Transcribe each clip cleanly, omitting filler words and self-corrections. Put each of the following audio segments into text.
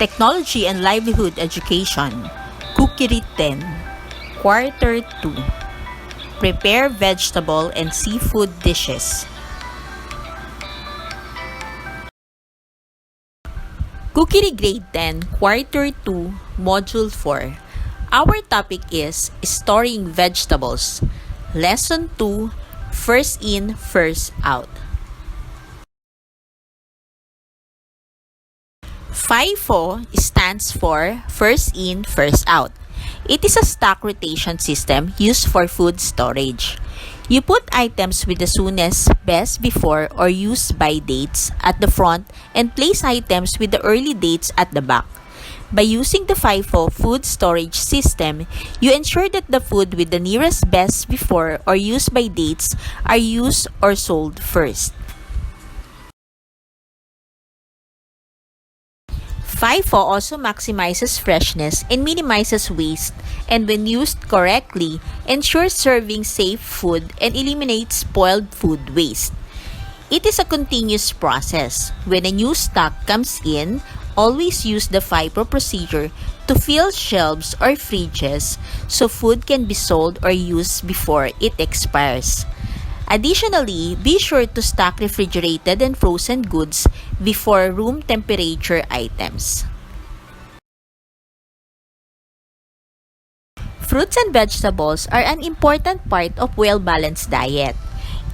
Technology and Livelihood Education, Cookery 10, Quarter 2. Prepare vegetable and seafood dishes. Cookery Grade 10, Quarter 2, Module 4. Our topic is Storing Vegetables. Lesson 2, First In, First Out. FIFO stands for First In, First Out. It is a stock rotation system used for food storage. You put items with the soonest, best before, or used by dates at the front and place items with the early dates at the back. By using the FIFO food storage system, you ensure that the food with the nearest best before or used by dates are used or sold first. FIFO also maximizes freshness and minimizes waste, and when used correctly, ensures serving safe food and eliminates spoiled food waste. It is a continuous process. When a new stock comes in, always use the FIFO procedure to fill shelves or fridges so food can be sold or used before it expires. Additionally, be sure to stock refrigerated and frozen goods before room temperature items. Fruits and vegetables are an important part of well-balanced diet.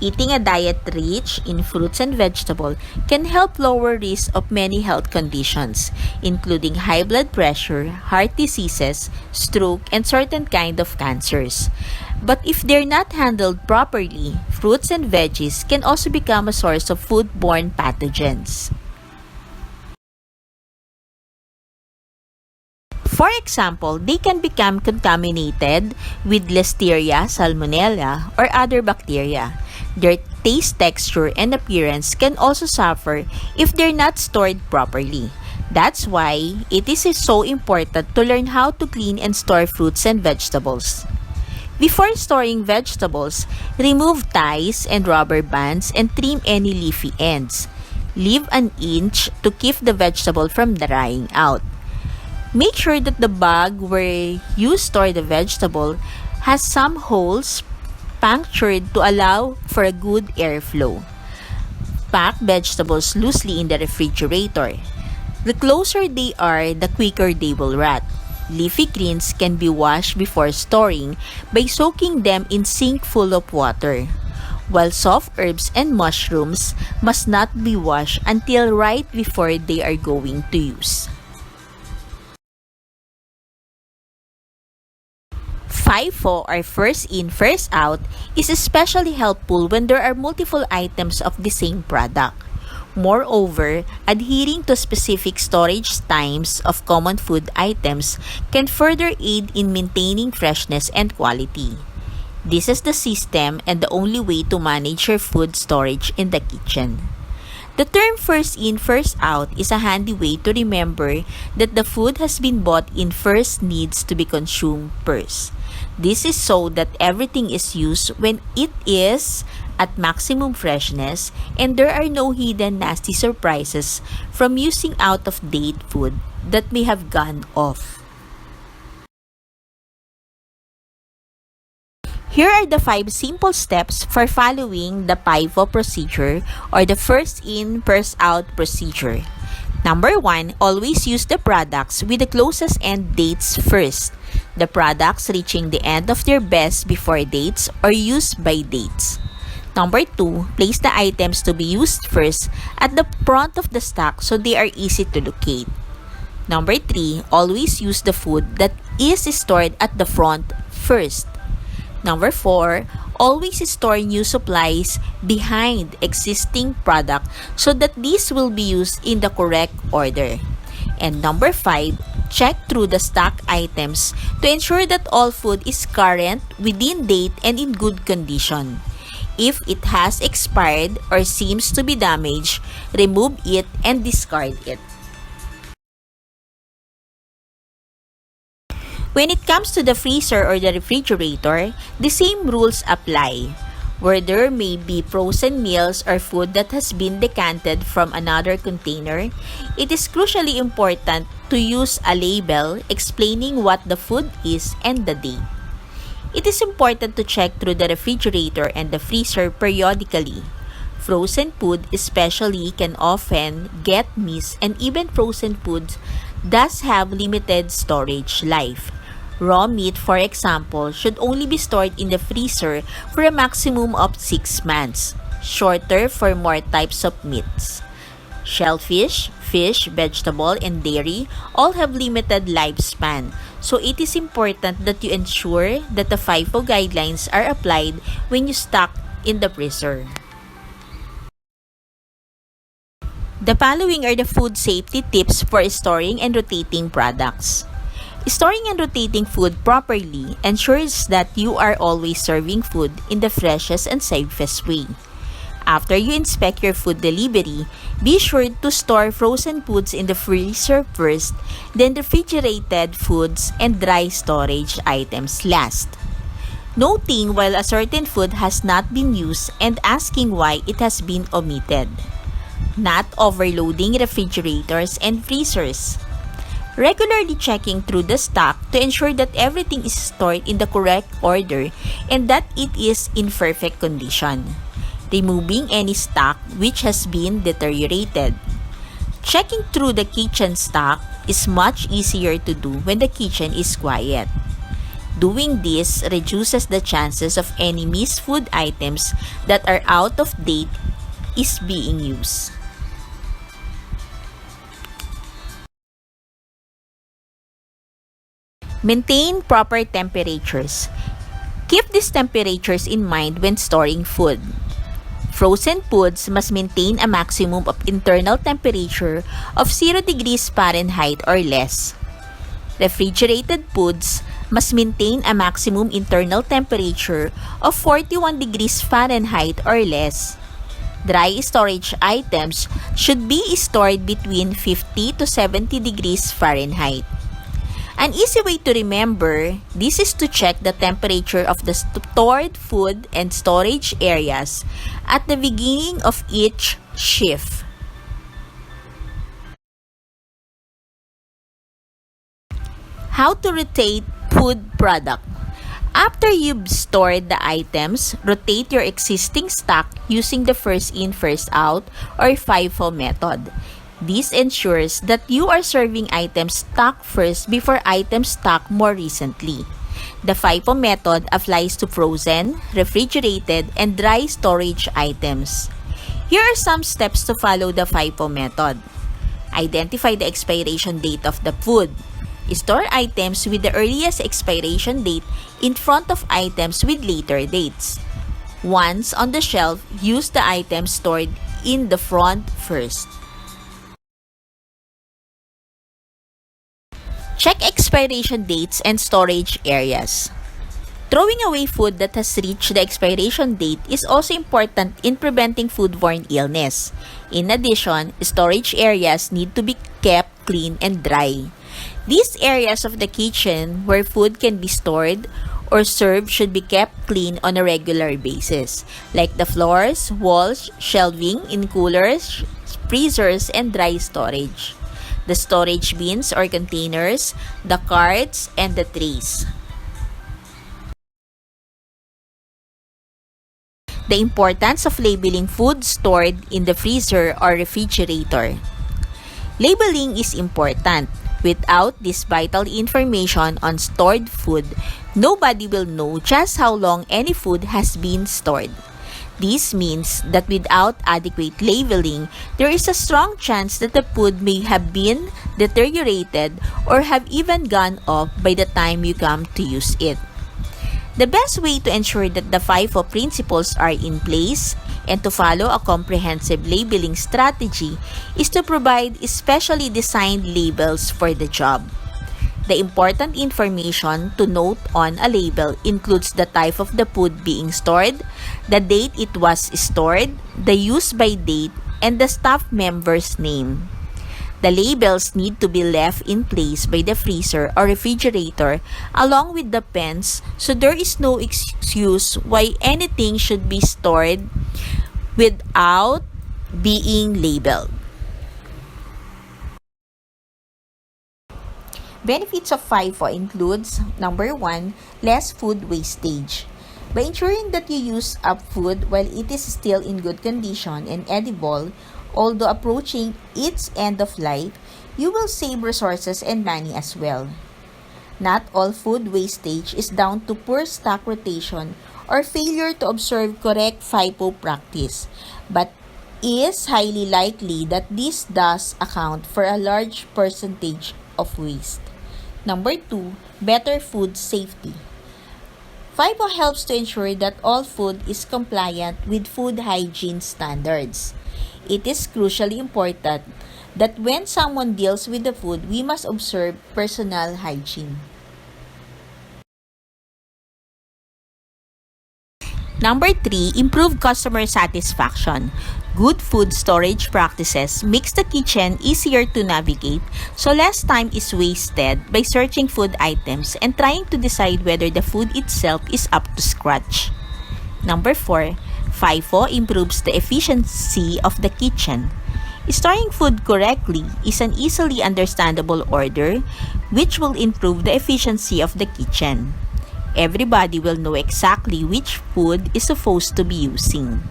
Eating a diet rich in fruits and vegetables can help lower risk of many health conditions, including high blood pressure, heart diseases, stroke, and certain kinds of cancers. But if they're not handled properly, fruits and veggies can also become a source of foodborne pathogens. For example, they can become contaminated with Listeria, Salmonella, or other bacteria. Their taste, texture, and appearance can also suffer if they're not stored properly. That's why it is so important to learn how to clean and store fruits and vegetables. Before storing vegetables, remove ties and rubber bands and trim any leafy ends. Leave an inch to keep the vegetable from drying out. Make sure that the bag where you store the vegetable has some holes punctured to allow for a good airflow. Pack vegetables loosely in the refrigerator. The closer they are, the quicker they will rot. Leafy greens can be washed before storing by soaking them in sink full of water, while soft herbs and mushrooms must not be washed until right before they are going to use. FIFO, or First In, First Out, is especially helpful when there are multiple items of the same product. Moreover, adhering to specific storage times of common food items can further aid in maintaining freshness and quality. This is the system and the only way to manage your food storage in the kitchen. The term First In, First Out is a handy way to remember that the food has been bought in first needs to be consumed first. This is so that everything is used when it is at maximum freshness and there are no hidden nasty surprises from using out-of-date food that may have gone off. Here are the 5 simple steps for following the FIFO procedure, or the First In, First Out procedure. Number 1, always use the products with the closest end dates first. The products reaching the end of their best before dates or used by dates. Number 2, place the items to be used first at the front of the stock so they are easy to locate. Number 3, always use the food that is stored at the front first. Number 4, always store new supplies behind existing product so that these will be used in the correct order. And number 5, check through the stock items to ensure that all food is current, within date, and in good condition. If it has expired or seems to be damaged, remove it and discard it. When it comes to the freezer or the refrigerator, the same rules apply. where there may be frozen meals or food that has been decanted from another container, it is crucially important to use a label explaining what the food is and the date. It is important to check through the refrigerator and the freezer periodically. Frozen food especially can often get missed, and even frozen foods does have limited storage life. Raw meat, for example, should only be stored in the freezer for a maximum of 6 months, shorter for more types of meats. Shellfish, fish, vegetable, and dairy all have limited lifespan, so it is important that you ensure that the FIFO guidelines are applied when you stock in the freezer. The following are the food safety tips for storing and rotating products. Storing and rotating food properly ensures that you are always serving food in the freshest and safest way. After you inspect your food delivery, be sure to store frozen foods in the freezer first, then refrigerated foods and dry storage items last. Noting while a certain food has not been used and asking why it has been omitted. Not overloading refrigerators and freezers. Regularly checking through the stock to ensure that everything is stored in the correct order and that it is in perfect condition. Removing any stock which has been deteriorated. Checking through the kitchen stock is much easier to do when the kitchen is quiet. Doing this reduces the chances of any missed food items that are out of date is being used. Maintain proper temperatures. Keep these temperatures in mind when storing food. Frozen foods must maintain a maximum of internal temperature of 0 degrees Fahrenheit or less. Refrigerated foods must maintain a maximum internal temperature of 41 degrees Fahrenheit or less. Dry storage items should be stored between 50 to 70 degrees Fahrenheit. An easy way to remember this is to check the temperature of the stored food and storage areas at the beginning of each shift. How to rotate food product. After you've stored the items, rotate your existing stock using the first in, first out or FIFO method. This ensures that you are serving items stocked first before items stocked more recently. The FIFO method applies to frozen, refrigerated, and dry storage items. Here are some steps to follow the FIFO method. Identify the expiration date of the food. Store items with the earliest expiration date in front of items with later dates. Once on the shelf, use the items stored in the front first. Check expiration dates and storage areas. Throwing away food that has reached the expiration date is also important in preventing foodborne illness. In addition, storage areas need to be kept clean and dry. These areas of the kitchen where food can be stored or served should be kept clean on a regular basis, like the floors, walls, shelving in coolers, freezers, and dry storage. The storage bins or containers, the carts, and the trays. The importance of labeling food stored in the freezer or refrigerator. Labeling is important. Without this vital information on stored food, nobody will know just how long any food has been stored. This means that without adequate labeling, there is a strong chance that the food may have been deteriorated or have even gone off by the time you come to use it. The best way to ensure that the FIFO principles are in place and to follow a comprehensive labeling strategy is to provide specially designed labels for the job. The important information to note on a label includes the type of the food being stored, the date it was stored, the use by date, and the staff member's name. The labels need to be left in place by the freezer or refrigerator along with the pens, so there is no excuse why anything should be stored without being labeled. Benefits of FIFO includes, number 1, less food wastage. By ensuring that you use up food while it is still in good condition and edible, although approaching its end of life, you will save resources and money as well. Not all food wastage is down to poor stock rotation or failure to observe correct FIFO practice, but is highly likely that this does account for a large percentage of waste. Number 2, better food safety. FIFO helps to ensure that all food is compliant with food hygiene standards. It is crucially important that when someone deals with the food, we must observe personal hygiene. Number 3, improve customer satisfaction. Good food storage practices makes the kitchen easier to navigate, so less time is wasted by searching food items and trying to decide whether the food itself is up to scratch. Number 4, FIFO improves the efficiency of the kitchen. Storing food correctly is an easily understandable order, which will improve the efficiency of the kitchen. Everybody will know exactly which food is supposed to be using.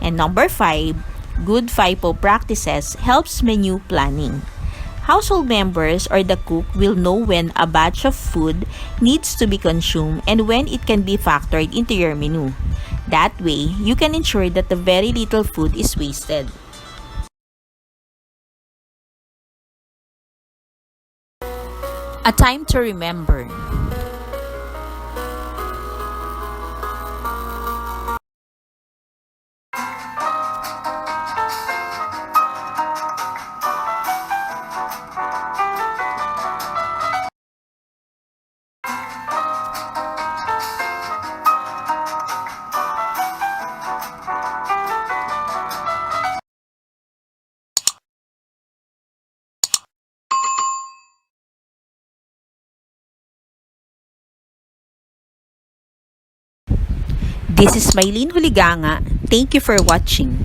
And number 5, good FIFO practices helps menu planning. Household members or the cook will know when a batch of food needs to be consumed and when it can be factored into your menu. That way, you can ensure that the very little food is wasted. A time to remember. This is Maylene Huliganga. Thank you for watching.